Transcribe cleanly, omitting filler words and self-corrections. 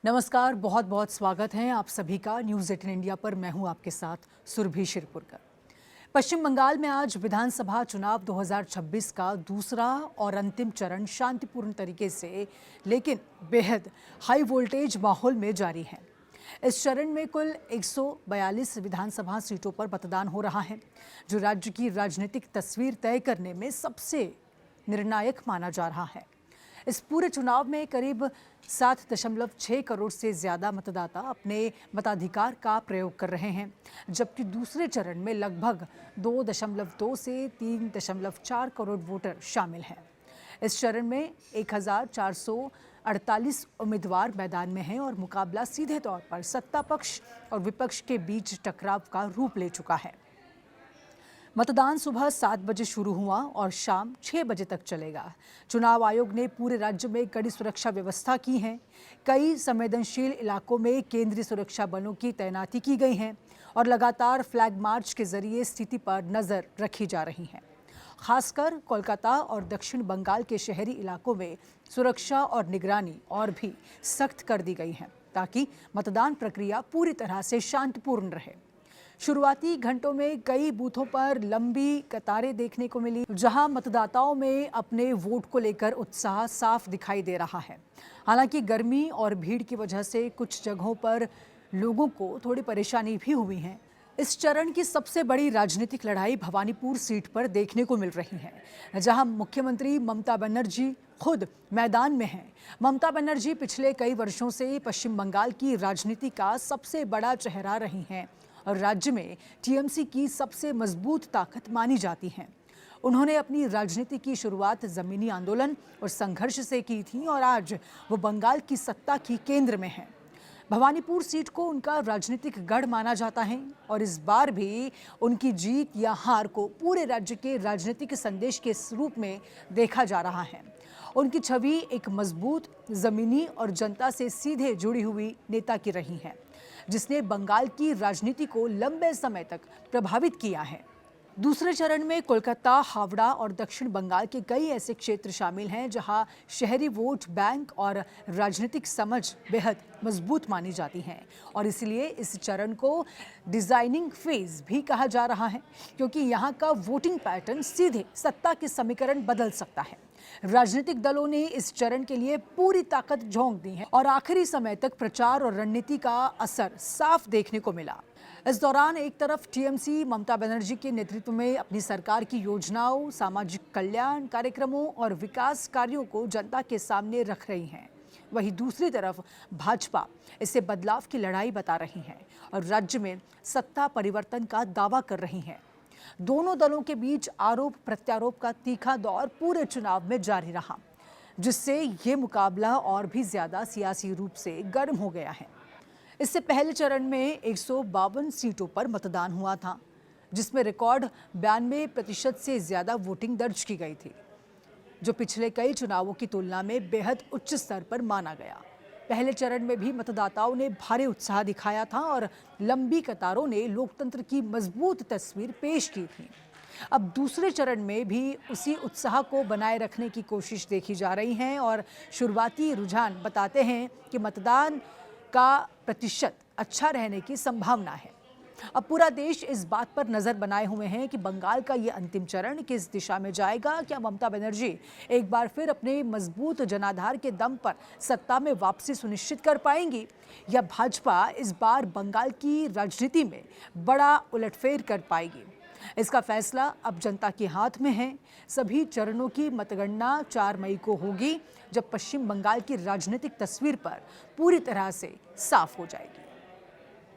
नमस्कार, बहुत बहुत स्वागत है आप सभी का न्यूज़ 18 इंडिया पर। मैं हूं आपके साथ सुरभि शिरपुरकर। पश्चिम बंगाल में आज विधानसभा चुनाव 2026 का दूसरा और अंतिम चरण शांतिपूर्ण तरीके से लेकिन बेहद हाई वोल्टेज माहौल में जारी है। इस चरण में कुल 142 विधानसभा सीटों पर मतदान हो रहा है, जो राज्य की राजनीतिक तस्वीर तय करने में सबसे निर्णायक माना जा रहा है। इस पूरे चुनाव में करीब 7.6 करोड़ से ज़्यादा मतदाता अपने मताधिकार का प्रयोग कर रहे हैं, जबकि दूसरे चरण में लगभग 2.2 से 3.4 करोड़ वोटर शामिल हैं। इस चरण में 1448 उम्मीदवार मैदान में हैं और मुकाबला सीधे तौर पर सत्ता पक्ष और विपक्ष के बीच टकराव का रूप ले चुका है। मतदान सुबह 7 बजे शुरू हुआ और शाम 6 बजे तक चलेगा। चुनाव आयोग ने पूरे राज्य में कड़ी सुरक्षा व्यवस्था की है। कई संवेदनशील इलाकों में केंद्रीय सुरक्षा बलों की तैनाती की गई है और लगातार फ्लैग मार्च के जरिए स्थिति पर नजर रखी जा रही है। खासकर कोलकाता और दक्षिण बंगाल के शहरी इलाकों में सुरक्षा और निगरानी और भी सख्त कर दी गई है, ताकि मतदान प्रक्रिया पूरी तरह से शांतिपूर्ण रहे। शुरुआती घंटों में कई बूथों पर लंबी कतारें देखने को मिली, जहां मतदाताओं में अपने वोट को लेकर उत्साह साफ दिखाई दे रहा है। हालांकि गर्मी और भीड़ की वजह से कुछ जगहों पर लोगों को थोड़ी परेशानी भी हुई है। इस चरण की सबसे बड़ी राजनीतिक लड़ाई भवानीपुर सीट पर देखने को मिल रही है, जहां मुख्यमंत्री ममता बनर्जी खुद मैदान में हैं। ममता बनर्जी पिछले कई वर्षों से पश्चिम बंगाल की राजनीति का सबसे बड़ा चेहरा रही हैं और राज्य में टीएमसी की सबसे मजबूत ताकत मानी जाती हैं। उन्होंने अपनी राजनीति की शुरुआत जमीनी आंदोलन और संघर्ष से की थी और आज वो बंगाल की सत्ता की केंद्र में हैं। भवानीपुर सीट को उनका राजनीतिक गढ़ माना जाता है और इस बार भी उनकी जीत या हार को पूरे राज्य के राजनीतिक संदेश के रूप में देखा जा रहा है। उनकी छवि एक मजबूत, जमीनी और जनता से सीधे जुड़ी हुई नेता की रही है, जिसने बंगाल की राजनीति को लंबे समय तक प्रभावित किया है। दूसरे चरण में कोलकाता, हावड़ा और दक्षिण बंगाल के कई ऐसे क्षेत्र शामिल हैं जहां शहरी वोट बैंक और राजनीतिक समझ बेहद मजबूत मानी जाती हैं और इसलिए इस चरण को डिजाइनिंग फेज भी कहा जा रहा है, क्योंकि यहां का वोटिंग पैटर्न सीधे सत्ता के समीकरण बदल सकता है। राजनीतिक दलों ने इस चरण के लिए पूरी ताकत झोंक दी है और आखिरी समय तक प्रचार और रणनीति का असर साफ देखने को मिला। इस दौरान एक तरफ टीएमसी ममता बनर्जी के नेतृत्व में अपनी सरकार की योजनाओं, सामाजिक कल्याण कार्यक्रमों और विकास कार्यों को जनता के सामने रख रही है, वहीं दूसरी तरफ भाजपा इसे बदलाव की लड़ाई बता रही है और राज्य में सत्ता परिवर्तन का दावा कर रही है। दोनों दलों के बीच आरोप प्रत्यारोप का तीखा दौर पूरे चुनाव में जारी रहा, जिससे ये मुकाबला और भी ज्यादा सियासी रूप से गर्म हो गया है। इससे पहले चरण में 152 सीटों पर मतदान हुआ था, जिसमें रिकॉर्ड 92% से ज्यादा वोटिंग दर्ज की गई थी, जो पिछले कई चुनावों की तुलना में बेहद उच्च स्तर पर माना गया। पहले चरण में भी मतदाताओं ने भारी उत्साह दिखाया था और लंबी कतारों ने लोकतंत्र की मजबूत तस्वीर पेश की थी। अब दूसरे चरण में भी उसी उत्साह को बनाए रखने की कोशिश देखी जा रही है और शुरुआती रुझान बताते हैं कि मतदान का प्रतिशत अच्छा रहने की संभावना है। अब पूरा देश इस बात पर नजर बनाए हुए हैं कि बंगाल का ये अंतिम चरण किस दिशा में जाएगा। क्या ममता बनर्जी एक बार फिर अपने मजबूत जनाधार के दम पर सत्ता में वापसी सुनिश्चित कर पाएंगी, या भाजपा इस बार बंगाल की राजनीति में बड़ा उलटफेर कर पाएगी? इसका फैसला अब जनता के हाथ में है। सभी चरणों की मतगणना 4 मई को होगी, जब पश्चिम बंगाल की राजनीतिक तस्वीर पर पूरी तरह से साफ हो जाएगी।